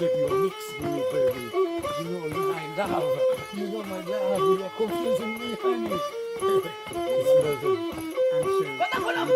baby, you're mixed with me, baby. You know my love. You know my love. You're confusing me, honey. Ba't ako lang?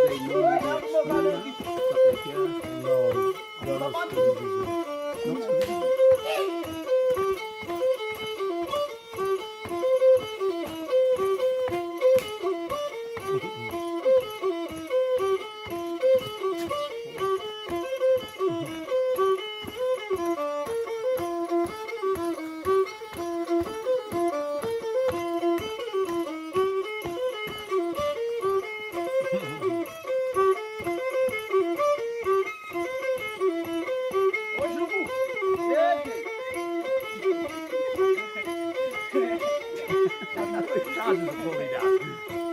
His trousers are falling down.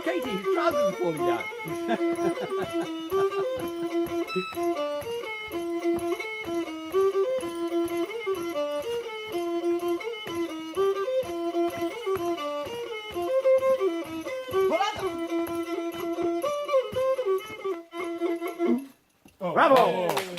Katie, his trousers are falling down. Bravo!